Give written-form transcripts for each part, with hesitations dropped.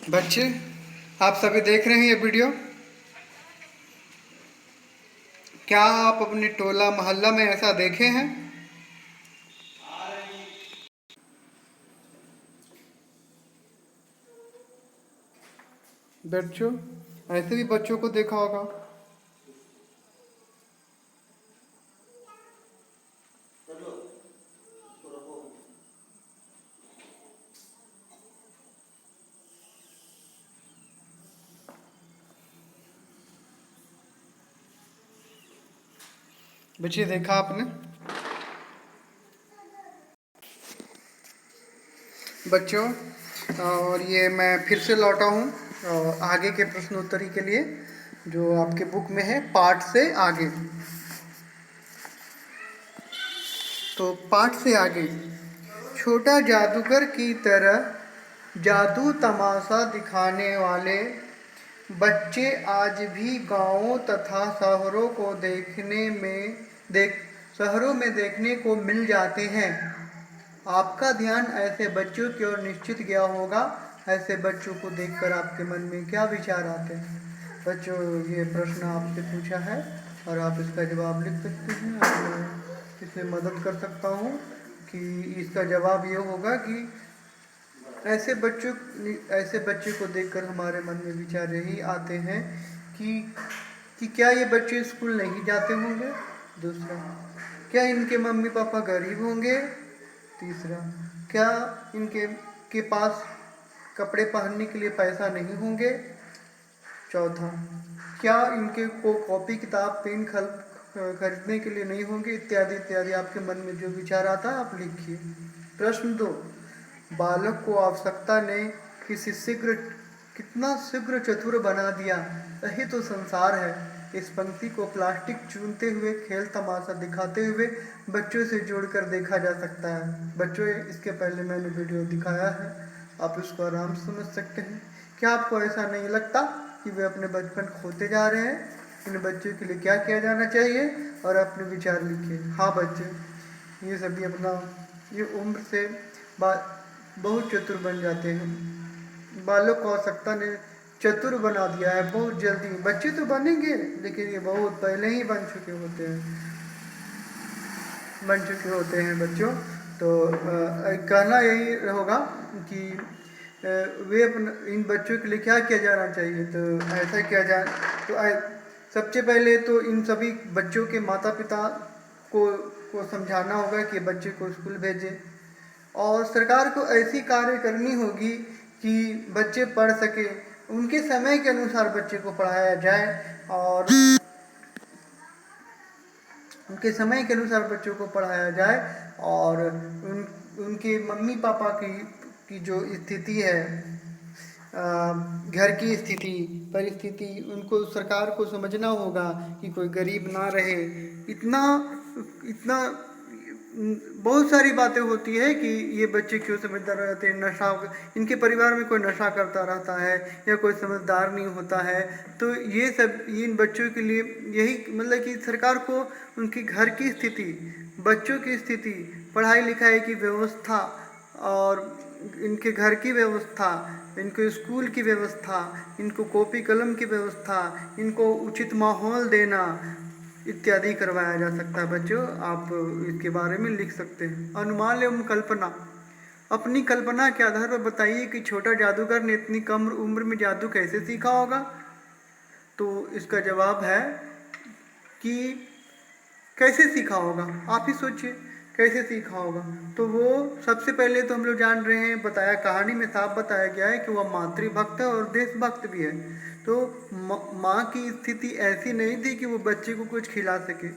बच्चे, आप सभी देख रहे हैं ये वीडियो। क्या आप अपने टोला मोहल्ला में ऐसा देखे हैं? बच्चों, ऐसे भी बच्चों को देखा होगा। बच्चे, देखा आपने? बच्चों, और ये मैं फिर से लौटा हूँ आगे के प्रश्नोत्तरी के लिए, जो आपके बुक में है, पाठ से आगे। तो पाठ से आगे, छोटा जादूगर की तरह जादू तमाशा दिखाने वाले बच्चे आज भी गांवों तथा शहरों में देखने को मिल जाते हैं। आपका ध्यान ऐसे बच्चों की ओर निश्चित गया होगा। ऐसे बच्चों को देखकर आपके मन में क्या विचार आते हैं? बच्चों, ये प्रश्न आपसे पूछा है और आप इसका जवाब लिख सकते हैं। और मैं इसमें मदद कर सकता हूँ कि इसका जवाब ये होगा कि ऐसे बच्चों ऐसे बच्चे को देखकर हमारे मन में विचार यही आते हैं कि क्या ये बच्चे स्कूल नहीं जाते होंगे। दूसरा, क्या इनके मम्मी पापा गरीब होंगे। तीसरा, क्या इनके के पास कपड़े पहनने के लिए पैसा नहीं होंगे। चौथा, क्या इनके को कॉपी किताब पेन खरीदने के लिए नहीं होंगे। इत्यादि इत्यादि आपके मन में जो विचार आता है आप लिखिए। प्रश्न 2, बालक को आवश्यकता ने कितना शीघ्र चतुर बना दिया। यही तो संसार है। इस पंक्ति को प्लास्टिक चूनते हुए, खेल तमाशा दिखाते हुए बच्चों से जोड़कर देखा जा सकता है। बच्चों, इसके पहले मैंने वीडियो दिखाया है, आप इसको आराम से समझ सकते हैं। क्या आपको ऐसा नहीं लगता कि वे अपने बचपन खोते जा रहे हैं? इन बच्चों के लिए क्या किया जाना चाहिए? और अपने विचार लिखिए। हाँ बच्चे, ये सभी अपना ये उम्र से बहुत चतुर बन जाते हैं। बालक को आवश्यकता ने चतुर बना दिया है बहुत जल्दी। बच्चे तो बनेंगे, लेकिन ये बहुत पहले ही बन चुके होते हैं बच्चों। तो कहना यही होगा कि वे इन बच्चों के लिए क्या किया जाना चाहिए। तो ऐसा किया जाए तो सबसे पहले तो इन सभी बच्चों के माता पिता को समझाना होगा कि बच्चे को स्कूल भेजें, और सरकार को ऐसी कार्य करनी होगी कि बच्चे पढ़ सके। उनके समय के अनुसार बच्चे को पढ़ाया जाए, और उनके समय के अनुसार बच्चों को पढ़ाया जाए। और उनके मम्मी पापा की जो स्थिति है, घर की स्थिति परिस्थिति, उनको सरकार को समझना होगा कि कोई गरीब ना रहे। इतना इतना बहुत सारी बातें होती है कि ये बच्चे क्यों समझदार रहते हैं। इनके परिवार में कोई नशा करता रहता है या कोई समझदार नहीं होता है। तो ये सब इन बच्चों के लिए यही मतलब कि सरकार को उनकी घर की स्थिति, बच्चों की स्थिति, पढ़ाई लिखाई की व्यवस्था, और इनके घर की व्यवस्था, इनको स्कूल की व्यवस्था, इनको कॉपी कलम की व्यवस्था, इनको उचित माहौल देना इत्यादि करवाया जा सकता है। बच्चों, आप इसके बारे में लिख सकते हैं। अनुमान एवं कल्पना, अपनी कल्पना के आधार पर बताइए कि छोटा जादूगर ने इतनी कम उम्र में जादू कैसे सीखा होगा। तो इसका जवाब है कि कैसे सीखा होगा, आप ही सोचिए कैसे सीखा होगा। तो वो सबसे पहले तो हम लोग जान रहे हैं, बताया कहानी में साफ बताया गया है कि वह मातृभक्त है और देशभक्त भी है। तो माँ की स्थिति ऐसी नहीं थी कि वो बच्चे को कुछ खिला सके।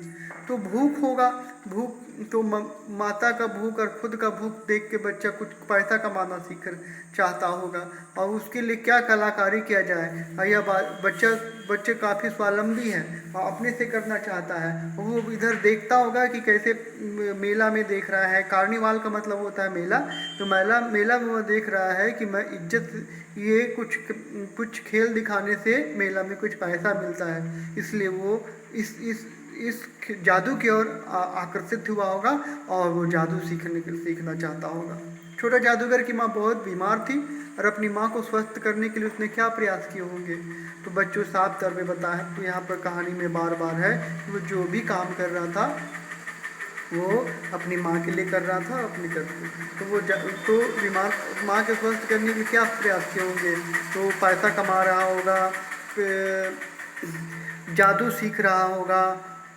तो भूख होगा, भूख तो माता का भूख और खुद का भूख देख के बच्चा कुछ पैसा कमाना सीख चाहता होगा, और उसके लिए क्या कलाकारी किया जाए। यह बच्चे काफ़ी स्वावलंबी है और अपने से करना चाहता है। वो इधर देखता होगा कि कैसे मेला में देख रहा है, कार्निवाल का मतलब होता है मेला। तो मेला में वो देख रहा है कि मैं ये कुछ खेल दिखाने से मेला में कुछ पैसा मिलता है, इसलिए वो इस जादू की ओर आकर्षित हुआ होगा और वो जादू सीखना चाहता होगा। छोटा जादूगर की माँ बहुत बीमार थी और अपनी माँ को स्वस्थ करने के लिए उसने क्या प्रयास किए होंगे। तो बच्चों साफ तौर पे बताया, तो यहाँ पर कहानी में बार बार है कि वो जो भी काम कर रहा था वो अपनी माँ के लिए कर रहा था, अपनी करते तो तो बीमार माँ के स्वस्थ करने के क्या प्रयास किए होंगे। तो पैसा कमा रहा होगा, जादू सीख रहा होगा,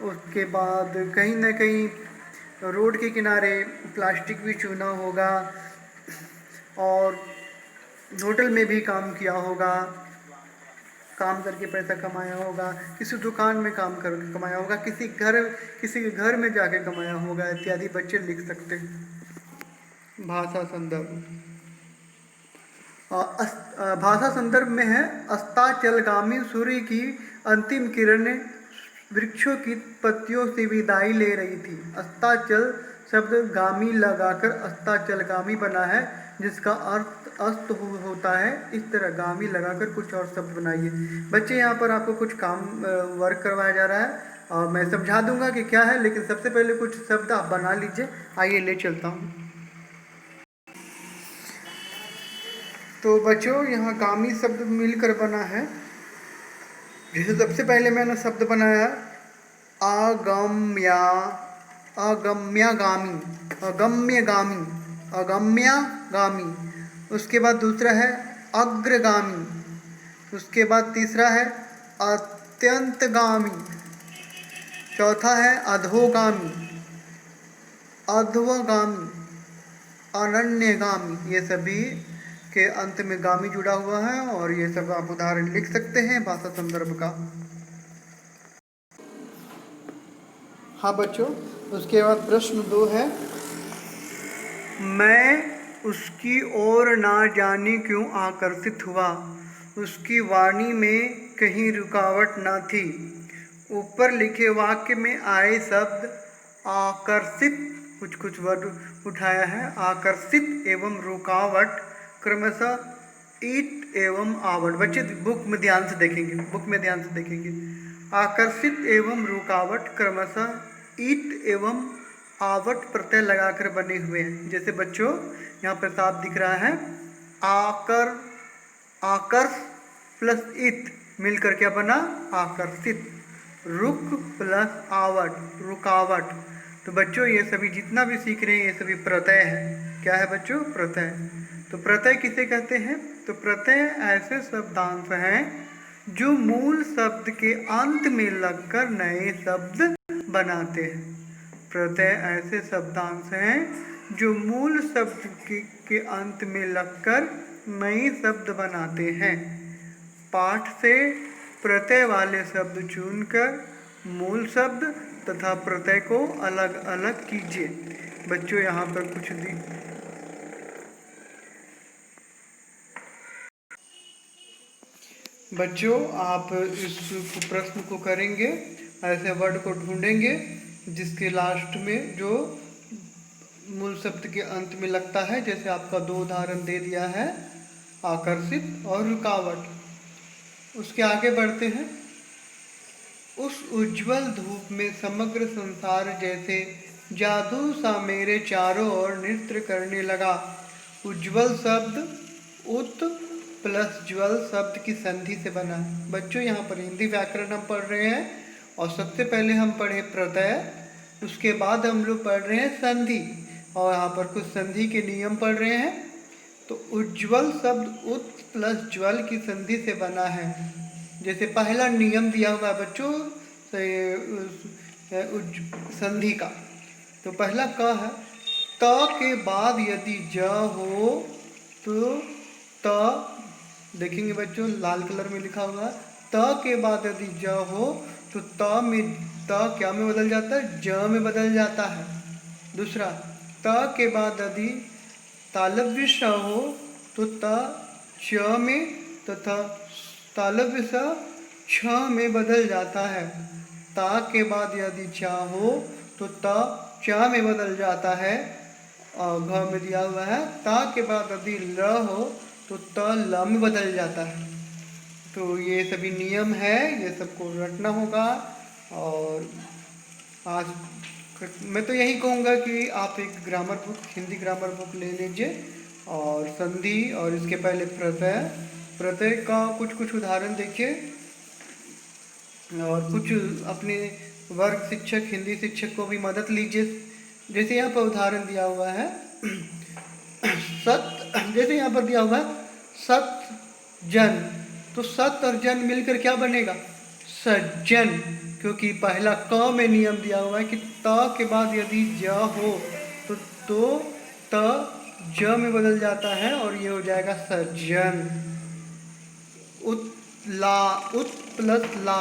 उसके बाद कहीं ना कहीं रोड के किनारे प्लास्टिक भी चुना होगा और होटल में भी काम किया होगा, काम करके पैसा कमाया होगा, किसी दुकान में काम करके कमाया होगा, किसी के घर में जाके कमाया होगा इत्यादि बच्चे लिख सकते हैं। भाषा संदर्भ भाषा संदर्भ में है, अस्ताचलगामी सूर्य की अंतिम किरणें वृक्षों की पत्तियों से विदाई ले रही थी। अस्ताचल शब्द गामी लगाकर अस्ताचलगामी बना है, जिसका अर्थ अस्त होता है। इस तरह गामी लगाकर कुछ और शब्द बनाइए। बच्चे यहाँ पर आपको कुछ काम वर्क करवाया जा रहा है और मैं समझा दूंगा कि क्या है, लेकिन सबसे पहले कुछ शब्द आप बना लीजिए। आइए ले चलता हूँ। तो बच्चों यहाँ गामी शब्द मिलकर बना है। जैसे सबसे पहले मैंने शब्द बनाया अगम्या, अगम्यगामी, अगम्यगामी, अगम्यगामी। उसके बाद दूसरा है अग्रगामी, उसके बाद तीसरा है अत्यंतगामी, चौथा है अधोगामी, अध्वगामी, अनन्यगामी। ये सभी के अंत में गामी जुड़ा हुआ है और ये सब आप उदाहरण लिख सकते हैं भाषा संदर्भ का। हाँ बच्चों, उसके बाद प्रश्न 2 है, मैं उसकी ओर ना जाने क्यों आकर्षित हुआ, उसकी वाणी में कहीं रुकावट न थी। ऊपर लिखे वाक्य में आए शब्द आकर्षित, कुछ वर्ड उठाया है, आकर्षित एवं रुकावट क्रमशः ईट एवं आवट। बच्चे बुक में ध्यान से देखेंगे, आकर्षित एवं रुकावट क्रमशः ईट एवं आवट प्रत्यय लगाकर बने हुए हैं। जैसे बच्चों यहाँ पर साफ दिख रहा है, आकर्ष प्लस इत मिलकर क्या बना, आकर्षित। रुक प्लस आवट, रुकावट। तो बच्चों ये सभी जितना भी सीख रहे हैं ये सभी प्रत्यय है। क्या है बच्चों, प्रत्यय। तो प्रत्यय किसे कहते हैं, तो प्रत्यय ऐसे शब्दांश हैं जो मूल शब्द के अंत में लगकर नए शब्द बनाते हैं। प्रत्यय ऐसे शब्दांश हैं जो मूल शब्द के अंत में लगकर नए शब्द बनाते हैं। पाठ से प्रत्यय वाले शब्द चुनकर मूल शब्द तथा प्रत्यय को अलग अलग कीजिए। बच्चों यहाँ पर कुछ बच्चों आप इस प्रश्न को करेंगे, ऐसे वर्ड को ढूंढेंगे जिसके लास्ट में जो मूल शब्द के अंत में लगता है। जैसे आपका 2 उदाहरण दे दिया है, आकर्षित और रुकावट। उसके आगे बढ़ते हैं। उस उज्जवल धूप में समग्र संसार जैसे जादू सा मेरे चारों ओर नृत्य करने लगा। उज्जवल शब्द उत प्लस ज्वल शब्द की संधि से बना है। बच्चों यहाँ पर हिंदी व्याकरण हम पढ़ रहे हैं और सबसे पहले हम पढ़े प्रत्यय, उसके बाद हम लोग पढ़ रहे हैं संधि और यहाँ पर कुछ संधि के नियम पढ़ रहे हैं। तो उज्जवल शब्द उत प्लस ज्वल की संधि से बना है। जैसे पहला नियम दिया हुआ है बच्चों संधि का, तो पहला क है, त के बाद यदि ज हो तो त, देखेंगे बच्चों लाल कलर में लिखा हुआ है, त के बाद यदि ज हो तो त क्या में बदल जाता है, ज में बदल जाता है। दूसरा, त के बाद यदि तालव्य श हो तो त च में तथा तालव्य स छ में बदल जाता है। ता के बाद यदि चा हो तो त चा में बदल जाता है। और घ में दिया हुआ है, ता के बाद यदि ल हो तो त ल में बदल जाता है। तो ये सभी नियम है, ये सबको रटना होगा। और आज मैं तो यही कहूँगा कि आप एक grammar book, Hindi grammar book ले लीजिए और संधि और इसके पहले प्रत्यय, प्रत्यय का कुछ कुछ उदाहरण देखिए और कुछ अपने वर्ग शिक्षक, हिंदी शिक्षक को भी मदद लीजिए। जैसे यहाँ पर उदाहरण दिया हुआ है सत, जैसे यहाँ पर दिया हुआ है सत जन, तो सत और जन मिलकर क्या बनेगा? सज्जन। क्योंकि पहला क में नियम दिया हुआ है कि त के बाद यदि ज हो तो त ज में बदल जाता है और ये हो जाएगा सज्जन। उत ला, उत प्लस ला,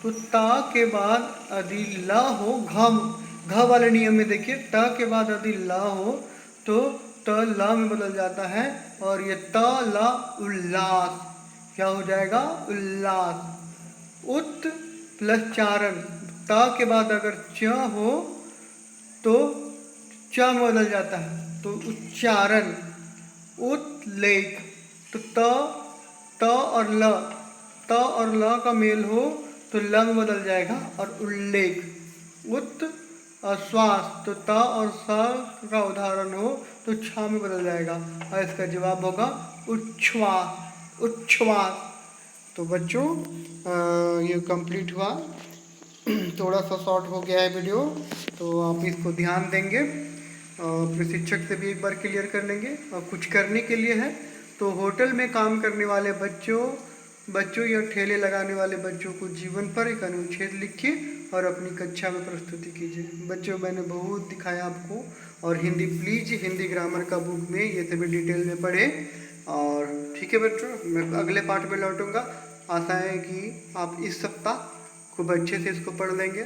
तो ता के बाद यदि ला हो, घ वाले नियम में देखिए ट के बाद यदि ला हो तो त ला में बदल जाता है और ये त ला उल्लास, क्या हो जाएगा? उल्लास। उत प्लस चारण, ता के बाद अगर च हो तो च में बदल जाता है तो उच्चारण। उत्लेख, तो त और ल, त और ल का मेल हो तो ल में बदल जाएगा और उल्लेख। उत और श्वास, तो त और स का उदाहरण हो तो छ में बदल जाएगा और इसका जवाब होगा उच्छ्वास, उच्छ्वास। तो बच्चों ये कंप्लीट हुआ, थोड़ा सा शॉर्ट हो गया है वीडियो, तो आप इसको ध्यान देंगे और अपने शिक्षक से भी एक बार क्लियर कर लेंगे। और कुछ करने के लिए है तो होटल में काम करने वाले बच्चों या ठेले लगाने वाले बच्चों को जीवन पर एक अनुच्छेद लिखिए और अपनी कक्षा में प्रस्तुति कीजिए। बच्चों मैंने बहुत दिखाया आपको, और हिंदी प्लीज हिंदी ग्रामर का बुक में ये सभी डिटेल में पढ़ें। और ठीक है बच्चों, मैं अगले पार्ट में लौटूंगा। आशा है कि आप इस सप्ताह खूब अच्छे से इसको पढ़ लेंगे।